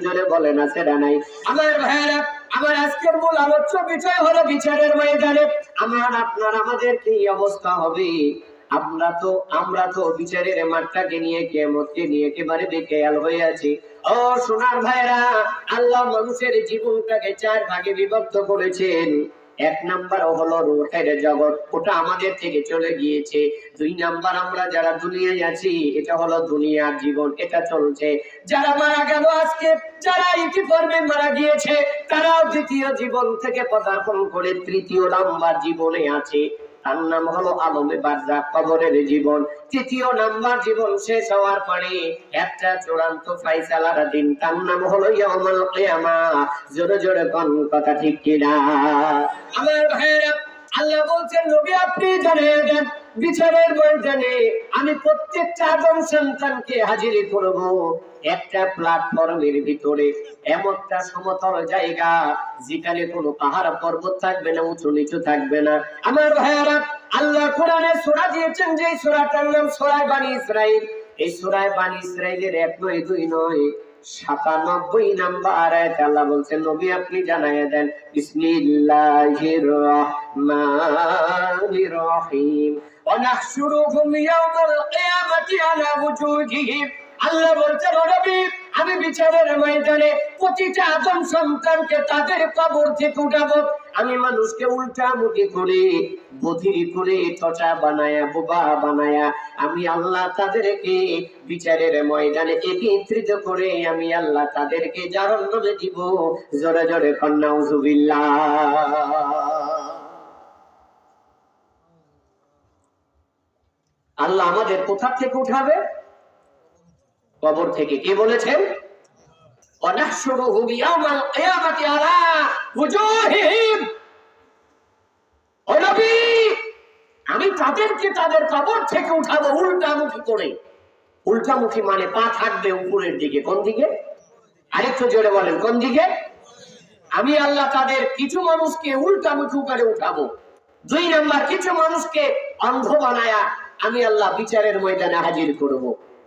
জোরে বলেন আছে না নাই? আমার ভাইরা, আমার আজকের মূল আলোচ্য বিষয় হলো বিচারের ময়দানে আমার আপনার আমাদের কি অবস্থা হবে। আমরা তো বিচারের মাঠটাকে নিয়ে কিয়ামতকে নিয়ে একেবারে বেখেয়াল হয়ে আছি। ও সোনার ভাইরা, আল্লাহ মানুষের জীবনটাকে 4 ভাগে বিভক্ত করেছেন। 1 নাম্বার হলো রূহের জগৎ, ওটা আমাদের থেকে চলে গিয়েছে। 2 নাম্বার আমরা যারা দুনিয়ায় আছি, এটা হলো দুনিয়ার জীবন, এটা চলছে। যারা মারা গেল আজকে, যারা ইতিপূর্বে মারা গিয়েছে, তারাও দ্বিতীয় জীবন থেকে পদার্পণ করে 3য় নাম্বার জীবনে আছে। তার নাম হলো আলমে বারজাখ, কবরের জীবন। 3য় নাম্বার জীবন শেষ হওয়ার পরে একটা চূড়ান্ত ফায়সালার দিন, তার নাম হলো ইয়াউমুল কিয়ামাহ। জোরে জোরে কোন কথা ঠিক কিনা? আমার ভাইরা, আল্লাহ বলছেন নবী আপনি জানিয়ে দেন বিচারের ময়দানে আমি প্রত্যেকটা আদম সন্তানকে হাজির করব একটা প্ল্যাটফর্মের ভিতরে, এমনটা সমতল জায়গা যেখানে কোনো পাহাড় পর্বত থাকবে না, উঁচু নিচু থাকবে না। আমার ভাইয়ারা, আল্লাহ কোরআনে সূরা দিয়েছেন, যে সূরাটার নাম সূরা বনী ইসরাঈল। এই সূরা বনী ইসরাঈলের 1 নয় 2 নয় 97 নাম্বার আয়াতে আল্লাহ বলছেন নবী আপনি জানাইয়া দেন বিসমিল্লাহির রহমানির রহিম ওয়া নাহশুরুহুম ইয়াওমাল কিয়ামাতি আলা ওয়ুজুহিহিম। আল্লাহ বলছেন ও নবী আমি বিচারের ময়দানে প্রতিটা আদম সন্তানকে তাদের কবর থেকে উঠাবো। আমি মানুষকে উল্টা মুখী করে, বধির করে, ছোটা বানায়া, বোবা বানায়া আমি আল্লাহ তাদেরকে বিচারের ময়দানে একত্রিত করে আমি আল্লাহ তাদেরকে জাহান্নামে দিব। জোরে জোরে নাউযুবিল্লাহ। আল্লাহ আমাদের কোথা থেকে উঠাবে? কবর থেকে। কে বলেছেন? ওয়ানাহশুরুহুম ইয়াওমাল কিয়ামাতি আলা ওয়ুজুহিহিম। ও নবী আমি তাদেরকে তাদের কবর থেকে উঠাবো উল্টামুখী করে। উল্টামুখী মানে পা থাকবে উপরের দিকে। কোন দিকে? আরেকটু জোরে বলেন, কোন দিকে? আমি আল্লাহ তাদের কিছু মানুষকে উল্টামুখী করে উঠাবো। 2 নাম্বার, কিছু মানুষকে অন্ধ বানায়া আমি আল্লাহ বিচারের ময়দানে হাজির করব।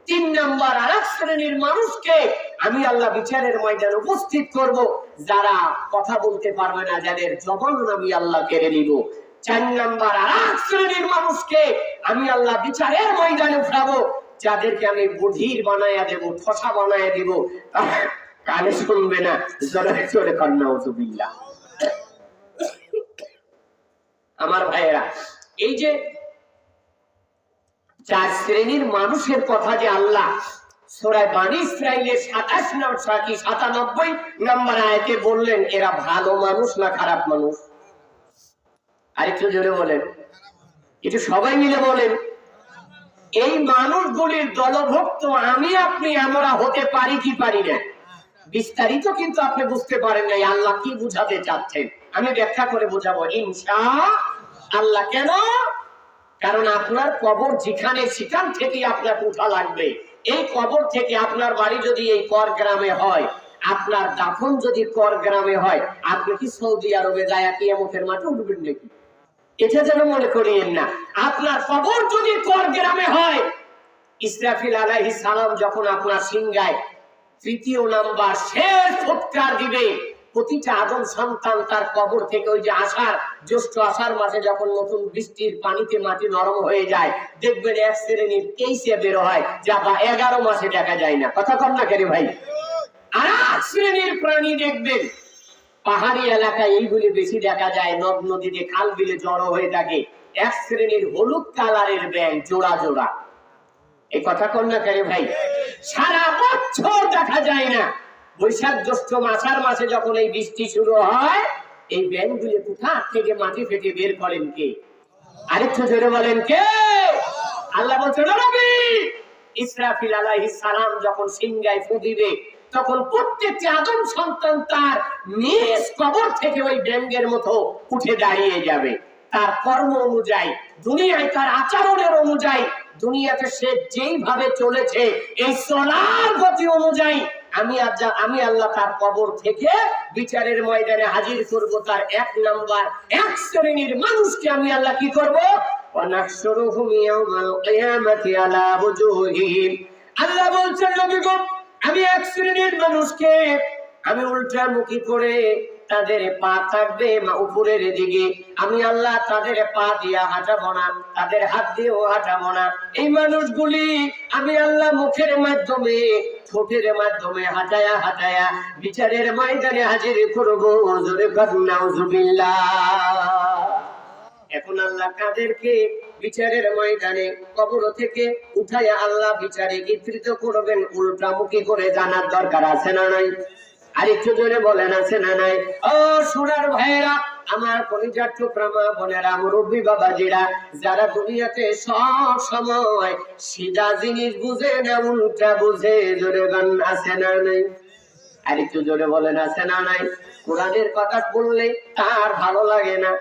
3 নাম্বার, আরেক শ্রেণীর মানুষকে আমি আল্লাহ বিচারের ময়দানে উপস্থিত করব, যারা কথা বলতে পারবে না, যাদের জবান আমি আল্লাহ কেড়ে নিব। 4 নাম্বার, আরেক শ্রেণীর মানুষকে আমি আল্লাহ বিচারের ময়দানে উঠাবো, যাদেরকে আমি বধির বানায়া দেব, ঠসা বানায়া দেব, কানে শুনবে না। জোরে জোরে নাউযুবিল্লাহ। আমার ভাইয়েরা, এই যে 4 শ্রেণীর মানুষের কথা যে আল্লাহ সূরা বনী ইসরাঈলের 97 নম্বর আয়াতে বললেন, এরা ভালো মানুষ না খারাপ মানুষ? আরেকটু জোরে বলেন, একটু সবাই মিলে বলেন। এই মানুষগুলির দলভুক্ত আমি আপনি আমরা হতে পারি কি পারি না? বিস্তারিত কিন্তু আপনি বুঝতে পারেন নাই আল্লাহ কি বুঝাতে চাচ্ছেন। আমি ব্যাখ্যা করে বোঝাবো ইনশাআল্লাহ। কেন? কারণ আপনার কবর যেখানে, সেখান থেকে আপনার উঠা লাগবে। এই কবর থেকে আপনার বাড়ি যদি এই কর গ্রামে হয়, আপনার দাফন যদি কর গ্রামে হয়, আপনি কি সৌদি আরবে যায় কিয়ামতের মাঠে উঠবেন নাকি? এটা যেন মনে করিয়েন না। আপনার কবর যদি কর গ্রামে হয়, ইসরাফিল আলাইহিস সালাম যখন আপনার সিংহায় 3য় নাম্বার শেষ ফুৎকার দিবে, প্রতিটা আদম সন্তান তার কবর থেকে ওই যে জ্যৈষ্ঠ আষাঢ় মাসে যখন নতুন বৃষ্টির পানিতে মাটি নরম হয়ে যায়, দেখবেন 1 শ্রেণীর কেইসে বের হয়, যা 11 মাসে দেখা যায় না। কথা কন না কেন ভাই? আর 8 শ্রেণীর প্রাণী দেখবেন পাহাড়ি এলাকায় এইগুলি বেশি দেখা যায়, নদ নদীতে খাল বিলে জড়ো হয়ে থাকে। 1 শ্রেণীর হলুদ কালারের ব্যাঙ জোড়া জোড়া। এই কথা কন না কেন ভাই? সারা বছর দেখা যায় না। বৈশাখ জ্যৈষ্ঠ আষাঢ় মাসে যখন এই বৃষ্টি শুরু হয়, এই ব্যাঙগুলি কোথা থেকে মাটি ফেটে বের করেন কে? আরেকটু জোরে বলেন, কে? আল্লাহ বলছেন নবী ইসরাফিল আলাইহিস সালাম যখন সিংহায় ফু দিবে, তখন প্রত্যেকটি আদম সন্তান তার নিজ কবর থেকে ওই ব্যাঙের মতো উঠে দাঁড়িয়ে যাবে। তার কর্ম অনুযায়ী, দুনিয়ায় তার আচরণের অনুযায়ী, দুনিয়াতে সে যেইভাবে চলেছে এই চলার গতি অনুযায়ী আমি আল্লাহ তার কবর থেকে বিচারের ময়দানে হাজির করব। তার 1 নাম্বার 1 শ্রেণীর মানুষকে আমি আল্লাহ কি করব? ওয়ানাহশুরুহুম ইয়াওমাল কিয়ামাতি আলা ওয়ুজুহিহিম। আল্লাহ বলছেন নবী গো আমি এক শ্রেণীর মানুষকে আমি উল্টামুখী করে তাদের পা থাকবে উপরের দিকে, আমি আল্লাহ তাদের পা দিয়া হাঁটাবো না, তাদের হাত দিয়েও হাঁটাবো না। এই মানুষগুলি আমি আল্লাহ মুখের মাধ্যমে ঠোঁটের মাধ্যমে হাঁটায়া হাঁটায়া বিচারের ময়দানে হাজির করবো। জোরে বলুন নাউজুবিল্লাহ। এখন আল্লাহ কাদেরকে বিচারের ময়দানে কবর থেকে উঠাইয়া আল্লাহ বিচারে চিত্রিত করবেন উল্টামুখী করে জানার দরকার আছে না নাই? আর একটু জোরে বলেন আছে না নাই? ও সোনার ভাইয়েরা, আমার কলিজার টুকরা মা বোনেরা, মুরব্বী বাবাজিরা, যারা দুনিয়াতে সব সময় সিধা জিনিস বুঝে না উল্টা বুঝে, জোরে গান আছে না নাই? আর একটু জোরে বলেন আছে না নাই? কোরআনের কথা বললে তার ভালো লাগে না,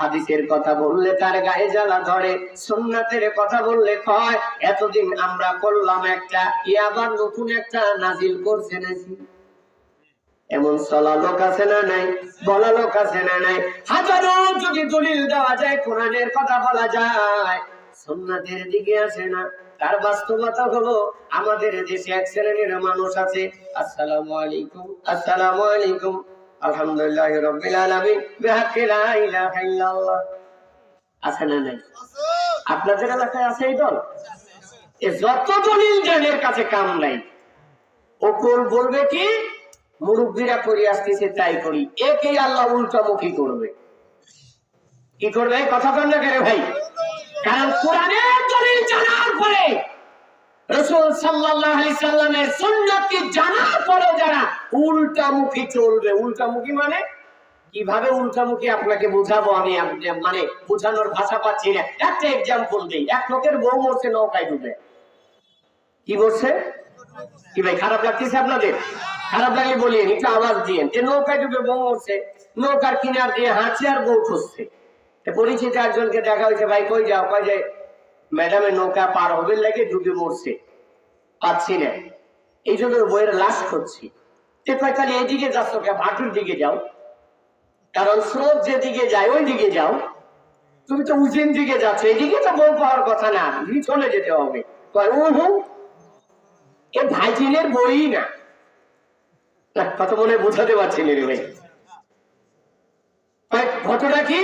হাদিসের কথা বললে তার গায়ে জ্বালা ধরে, সুন্নাতের কথা বললে কয় এতদিন আমরা করলাম একটা, আবার নতুন একটা নাজিল করছে নাকি? এমন চলা লোক আছে না নাই? বলা লোক আছে না নাই? হাজারো যদি দলিল দেওয়া যায়, কোরআনের কথা বলা যায়, সুন্নাতের দিকে আসে না। তার বাস্তবতা হলো আমাদের দেশে এক শ্রেণীর মানুষ আছে, আসসালামু আলাইকুম, আসসালামু আলাইকুম, আলহামদুলিল্লাহি রাব্বিল আলামিন, বিহাক্কি লা ইলাহা ইল্লাল্লাহ। আছে না নাই? আপনাদের এলাকায় আছে এই দল? এ যত দলিল জানের কাছে কাম নাই। ওপর বলবে কি মুরব্বীরা করে আসতেছে তাই করি, একেই আল্লাহ উল্টামুখী করবে। কি করবে? কথা বল না কেন ভাই? কারণ কোরআনের দলিল জানার পরে, রাসূল সাল্লাল্লাহু আলাইহি সাল্লামের সুন্নাতকে জানার পরে যারা উল্টামুখী চলবে, উল্টামুখী মানে কিভাবে উল্টামুখী আপনাকে বুঝাবো আমি, মানে বোঝানোর ভাষা পাচ্ছি না। একটা এক্সাম্পল দেই। এক লোকের বউ মরছে নৌকায় ডুবে। কি বলছে? কি ভাই খারাপ লাগতেছে আপনাদের? খারাপ লাগলে বলিয়ে একটু আওয়াজ দিয়ে। যে নৌকায় ডুবে বউ মরছে, নৌকার কিনার দিয়ে হাঁটছে আর বউ খুঁজছে। পরিচিত একজনকে দেখা হয়েছে, ভাই কই যাও? কয় যে ম্যাডামের নৌকা পার হবে লাগে ডুবে মরছে, পাচ্ছি না, এই জন্য বইয়ের লাশ খুঁজছি। তাহলে এইদিকে যাচ্ছ কে? ভাটুর দিকে যাও, কারণ স্রোত যেদিকে যায় ওই দিকে যাও। তুমি তো উজিন দিকে যাচ্ছ, এইদিকে তো বউ পাওয়ার কথা না, চলে যেতে হবে। এ ভাইজিনের বই না। কত মনে বোঝাতে পারছি না রে ভাই। ঘটনা কি?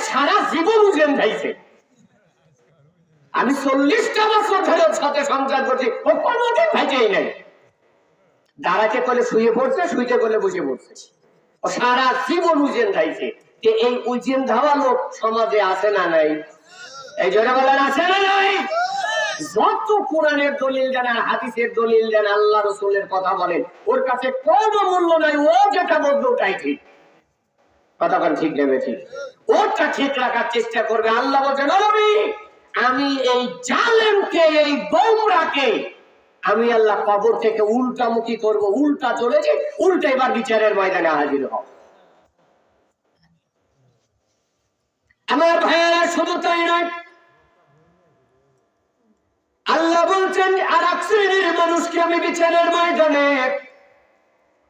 সারা জীবন উজেন খাইছে। আমি 40টা বছর ধরে সাথে সংসার করছি, ও কোনোদিন ভাইজেই নাই। দাঁড়াতে করলে শুয়ে পড়ছে, শুইতে করলে বসে পড়ছে। ও সারা জীবন উজেন খাইছে। এই উজেন ধাওয়া লোক সমাজে আছে না নাই? এই জন্য বলেন আছে না নাই? যত কোরআনের দলিল দেন আর হাদিসের দলিল দেন, আল্লাহ রাসূলের কথা বলেন, ওর কাছে কোনো মূল্য নাই। ও যেটা বলবে ওটাই ঠিক। কথাটা ঠিক নেবে ঠিক, ওটা ঠিক রাখার চেষ্টা করবে। আল্লাহ বলছেন, নবী আমি এই জালেমকে, এই গোমরাকে আমি আল্লাহ কবর থেকে উল্টামুখী করব। উল্টা চলেছে, উল্টা এবার বিচারের ময়দানে হাজির হও। আমার ভাইয়েরা শুধু তাই নয়, আল্লাহ বলছেন আর এক শ্রেণীর মানুষকে আমি বিচারের ময়দানে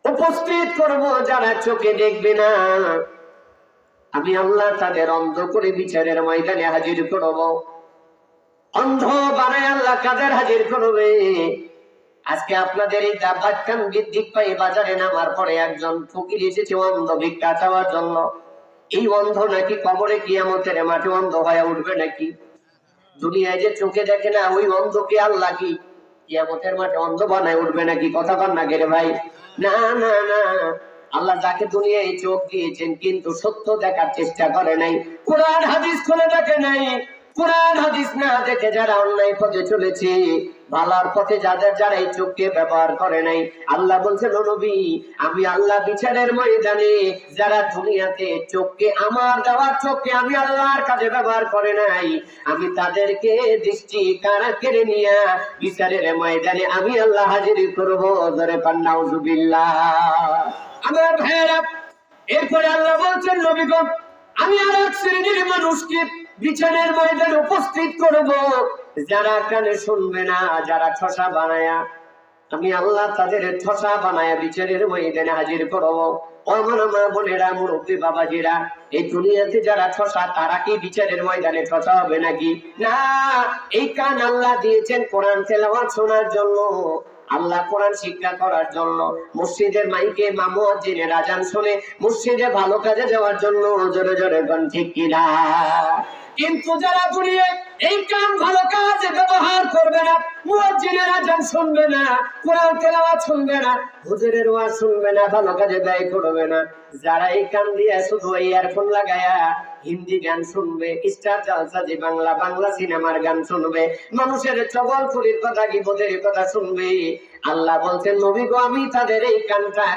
উপস্থিত করব, যারা চোখে দেখবে না, আমি আল্লাহ তাদের অন্ধ করে বিচারের ময়দানে হাজির করব। অন্ধ বানায় আল্লাহ কাদের হাজির করবে? আজকে আপনাদের এই দাবাতকান বৃদ্ধি পাই বাজারে নামার পরে একজন ফকির এসেছে অন্ধ ভিক্ষা চাওয়ার জন্য। এই অন্ধ নাকি কবরে কিয়ামতের মাঠে অন্ধ হয়ে উঠবে নাকি? দুনিয়ায় যে চোখে দেখে না ওই অন্ধকে আল্লাহ কি কিয়ামতের মাঠে অন্ধ বানায় উঠবে নাকি? কথা কন না রে ভাই? না না না, আল্লাহ যাকে দুনিয়ায় চোখ দিয়েছেন কিন্তু সত্য দেখার চেষ্টা করে নাই, কোরআন হাদিস খুলে দেখে নাই। কোরআন হাদিস না দেখে যারা অন্যায় পথে চলেছে, ভালোর পথে যারা এই চোখকে ব্যবহার করে নাই, আল্লাহ বলছেন, ও নবী আমি আল্লাহ বিচারের ময়দানে যারা দুনিয়াতে চোখকে, আমার দেওয়ার চোখকে আমি আল্লাহর কাজে ব্যবহার করে নাই, আমি তাদেরকে দৃষ্টি কারা কেড়ে নিয়ে বিচারের ময়দানে আমি আল্লাহ হাজির করবো। জোরে পান নাউজুবিল্লাহ। আমার ভাইয়েরা, এরপরে আল্লাহ বলছেন, নবী গো আমি আর এক শ্রেণীর মানুষকে বিচারের ময়দানে উপস্থিত করব, যারা কানে শুনবে না, যারা ঠসা বানায়া আমি আল্লাহ তাদের ঠসা বানায়া বিচারের ময়দানে হাজির করব। ও আমার মা বোনেরা, মুরব্বী বাবাজিরা, এই দুনিয়াতে যারা ঠসা তারা কি বিচারের ময়দানে ঠসা হবে নাকি? না, এই কান আল্লাহ দিয়েছেন কোরআন তেলাওয়াত শোনার জন্য, আল্লাহ কোরআন শিক্ষা করার জন্য মসজিদের মাইকে মুয়াজ্জিনের আযান শুনে মসজিদে ভালো কাজে যাওয়ার জন্য জোরে জোরে গান ঠিক কিনা। কিন্তু যারা দুনিয়ায় এই কাম ভালো কাজে ব্যবহার করবে না, মুয়াজ্জিনের আযান শুনবে না, কোরআন তেলাওয়াত শুনবে না, হুজুরের ওয়াজ শুনবে না, ভালো কাজে ব্যয় করবে না, যারা এই কান দিয়ে শুধু ইয়ারফোন লাগায়া হিন্দি গান শুনবে, স্টার জলসাজি বাংলা সিনেমার গান শুনবে, মানুষের চগলখড়ির কথা গীবতের কথা শুনবে, আল্লাহ বলছেন নবী গো আমি তাদের এই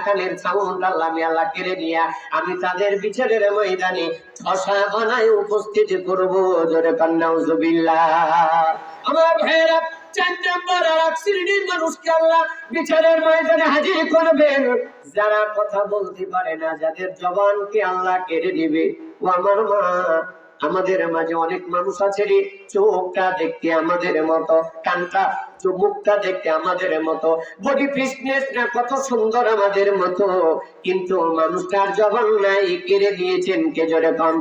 কানের সাউন্ড আল্লাহ কেড়ে নিয়া আমি তাদের বিচারের ময়দানে ঠসা বানায় উপস্থিত করব। জোরে নাউজুবিল্লাহ। আমার ভাইয়েরা, 4 নম্বর আর এক শ্রেণীর মানুষকে আল্লাহ বিচারের ময়দানে হাজির করবেন, যারা কথা বলতে পারে না, যাদের জবানকে আল্লাহ কেড়ে দিবে। ও আমার মা, আমাদের মাঝে অনেক মানুষ আছে রে, চোখটা দেখতে আমাদের মতো, কানটা মুখটা দেখতে আমাদের মতো, বডি ফিটনেস না কত সুন্দর আমাদের মতো, কিন্তু মানুষটার জবান নাই, কেড়ে দিয়েছেন কে? জোরে কম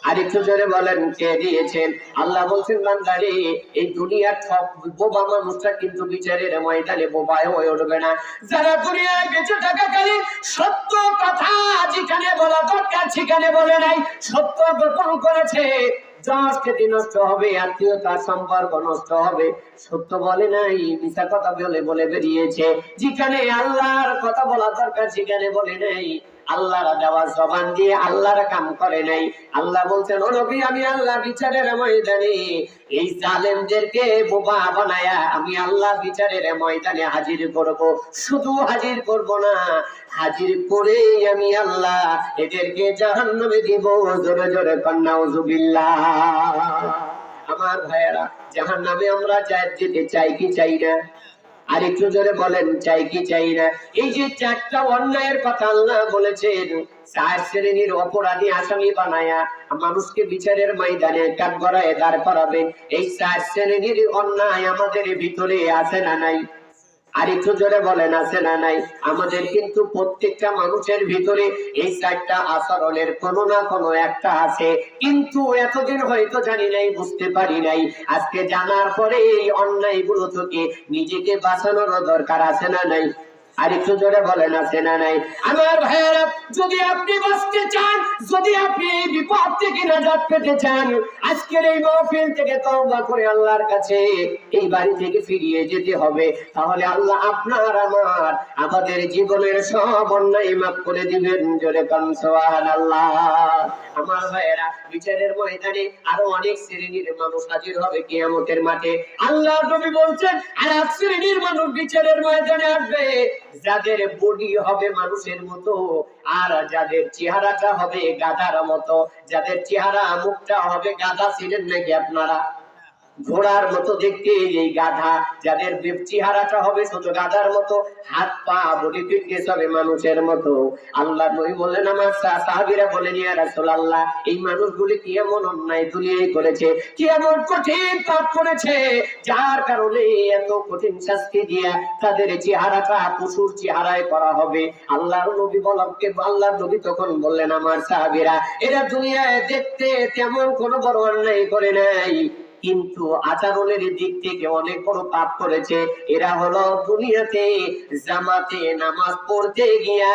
আরেকটু জোরে বলেন, কে দিয়েছেন? আল্লাহ বলছেন বান্দারে, এই দুনিয়ার সব বোবা মানুষটা কিন্তু বিচারের ময়দানে বোবা হয়ে উঠবে না। যারা দুনিয়ায় বেঁচে থাকাকালীন সত্য কথা যেখানে বলা দরকার সেখানে বলে নাই, সত্য গোপন করেছে, জজকে নষ্ট হবে, আত্মীয়তার সম্পর্ক নষ্ট হবে, সত্য বলে নাই, মিথ্যা কথা বলে বেরিয়েছে, যেখানে আল্লাহর কথা বলা দরকার সেখানে বলে নাই, আল্লাহর দেওয়া জবান দিয়ে আল্লাহর কাম করে নাই। আল্লাহ বলছেন ও নবী, আমি আল্লাহ বিচারের ময়দানে এই জালেমদেরকে বোবা বানায়া আমি আল্লাহ বিচারের ময়দানে হাজির করব। শুধু হাজির করব না, হাজির করে আমি আল্লাহ এদেরকে জাহান্নামে দিব। জোরে জোরে নাউজুবিল্লাহ। আমার ভাইয়েরা, জাহান্নামে আমরা যেতে চাই কি চাই না? আর একটু জোরে বলেন, চাই কি চাই না? এই যে 4টা অন্যায়ের কথা আল্লাহ বলেছেন, 4 শ্রেণীর অপরাধী আসামি বানায়া মানুষকে বিচারের ময়দানে কাঠগড়ায় দাঁড় করাবেন, এই 4 শ্রেণীর অন্যায় আমাদের ভিতরে আছে না নাই? আর একটু জোরে বলেন, আছে না নাই? আমাদের কিন্তু প্রত্যেকটা মানুষের ভিতরে এই 4টা আচরণের কোনো না কোনো একটা আছে, কিন্তু এতদিন হয়তো জানি নাই, বুঝতে পারি নাই। আজকে জানার পরে এই অন্যায়গুলো থেকে নিজেকে বাঁচানোর দরকার আছে না নাই? আর একটু জোরে বলেন, আছে না নাই? আমার ভাইয়েরা, যদি আপনি বাঁচতে চান, যদি আপনি এই বিপদ থেকে নাজাত পেতে চান, আজকের এই মাহফিল থেকে তওবা করে আল্লাহর কাছে এই বাড়ি থেকে ফিরিয়ে যেতে হবে, তাহলে আল্লাহ আপনার আমাদের জীবনের সব অন্যায় মাফ করে দিবেন। জোরে কান সুবহানাল্লাহ। আমার ভাইয়েরা, বিচারের ময়দানে আরো অনেক শ্রেণীর মানুষ হাজির হবে কিয়ামতের মাঠে। আল্লাহ নবী বলছেন আর এক শ্রেণীর মানুষ বিচারের ময়দানে আসবে, যাদের বডি হবে মানুষের মতো, আর যাদের চেহারাটা হবে গাধার মতো, যাদের চেহারা মুখটা হবে গাধা। ছিলেন নাকি আপনারা? ঘোড়ার মতো দেখতে এই গাধা, যাদের চেহারাটা হবে ছোট গাধার মতো, হাত পা বডি ফিটনেস হবে মানুষের মতো। আল্লাহ নবী বললেন, আমার সাহাবীরা বলেন ইয়া রাসূলুল্লাহ, এই মানুষগুলি কি এমন অন্যায় দুনিয়ায় করেছে, কি এমন কঠিন পাপ করেছে, যার কারণে এত কঠিন শাস্তি দিয়া তাদের চেহারাটা পশুর চেহারায় করা হবে? আল্লাহর নবী তখন বললেন, আমার সাহাবীরা, এরা দুনিয়ায় দেখতে তেমন কোনো বড় অন্যায় করে নাই, কিন্তু আচরণের দিক থেকে অনেক বড় পাপ করেছে। এরা হলো দুনিয়াতে জামাতে নামাজ পড়তে গিয়া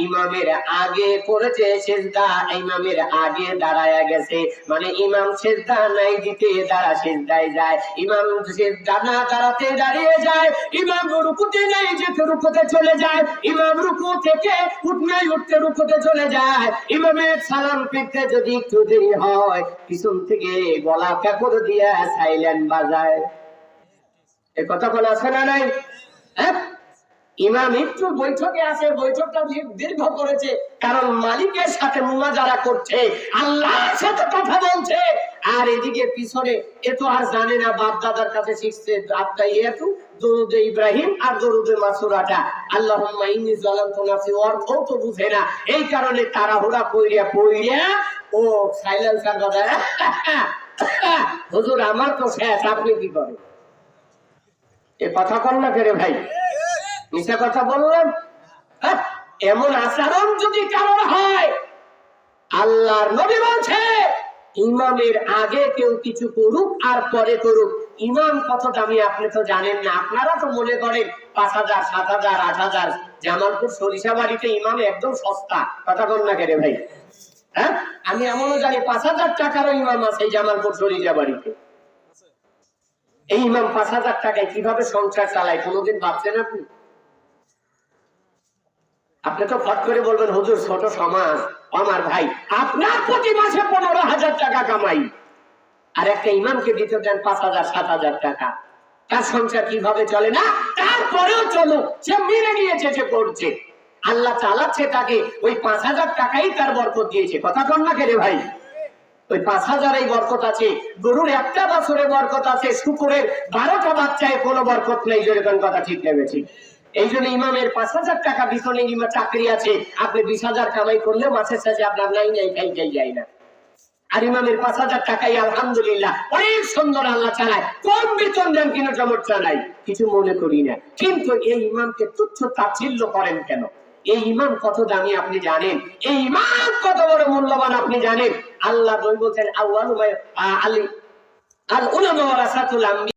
ইমামের আগে করেছে সিজদা, ইমামের আগে দাঁড়ায়া গেছে, মানে ইমাম সিজদা নাই দিতে তারা সিজদায় যায়, ইমাম সিজদা না দাঁড়াতে দাঁড়িয়ে যায়, ইমাম রুকুতে নাই যেতে রুকুতে চলে যায়, ইমাম রুকু থেকে উঠতে রুকুতে চলে যায়, ইমামের সালাম ফিরতে যদি একটু দেরি হয়, পিছন থেকে গলা কাপড় দিয়া সাইলেন্ট বাজায়। এ কথা বলা আছে না নাই? ইমাম একটু বৈঠকে আছে, বৈঠকটা দীর্ঘ করেছে, কারণ মালিকের সাথে মুনাজারা করছে, আল্লাহর সাথে কথা বলছে, আর এদিকে পিছনে এ তো আর জানে না, বাপ দাদার কাছে শিখছে দরুদ ইব্রাহিম আর দরুদ মাসুরাটা, আল্লাহুম্মা ইন্নী যালামতু নাফসি, অর্থ তো বুঝে না, এই কারণে তাড়াহুড়া কইরা ও সাইলেন্সার বাজায়, হুজুর আমার তো শেষ, আপনি কি করেন? এ কথা কন না করে ভাই, মিথ্যা কথা বললাম? এমন আচরণ যদি কারণ হয়, আল্লাহর নবী বলছে ইমামের আগে কেউ কিছু করুক আর পরে করুক, ইমাম কত দামি আপনি তো জানেন না। আপনারা তো মনে করেন 5,000, 7,000, 8,000। জামালপুর সরিষা বাড়িতে ইমাম একদম সস্তা, কথা বল না কেন ভাই? হ্যাঁ, আমি এমনও জানি 5,000 টাকারও ইমাম আছে এই জামালপুর সরিষা বাড়িতে। এই ইমাম 5,000 টাকায় কিভাবে সংসার চালায় কোনোদিন ভাবছেন আপনি? আপনি তো ফট করে বলবেন হুজুর ছোট সমাজ। আমার ভাই, আপনার প্রতি মাসে 15,000 টাকা কামাই, আর একটা ইমামকে দিতে দেন 5,000, 7,000 টাকা, তার সংসার কিভাবে চলে না? তারপরেও চলো, সে মেনে নিয়েছে, সে করছে, আল্লাহ চালাচ্ছে তাকে। ওই 5,000 টাকাই তার বরকত দিয়েছে, কথা কন না কেরে ভাই? ওই 5,000 এই বরকত আছে, গরুর একটা বছরে বরকত আছে, শুকুরের 12টা বাচ্চায় কোনো বরকত নেই। যেরকম কথা ঠিক নেবে ঠিক। এই জন্য ইমামের 5,000 টাকা বেতনে চাকরি আছে, আপনি 20,000 কামাই করলে মাসের শেষে আপনার নাই খাই যায় না। আর ইমামের 5,000 টাকাই আলহামদুলিল্লাহ অনেক সুন্দর আল্লাহ চালায়। কম বেতন দেন কিনা সমস্যা নাই, কিছু মনে করি না, কিন্তু এই ইমামকে তুচ্ছ তাচ্ছিল্য করেন কেন? এই ইমাম কত দামি আপনি জানেন? এই ইমাম কত বড় মূল্যবান আপনি জানেন? আল্লাহ বলছেন আউয়ালু আল উলামা ওয়ারাসাতুল আম্বিয়া।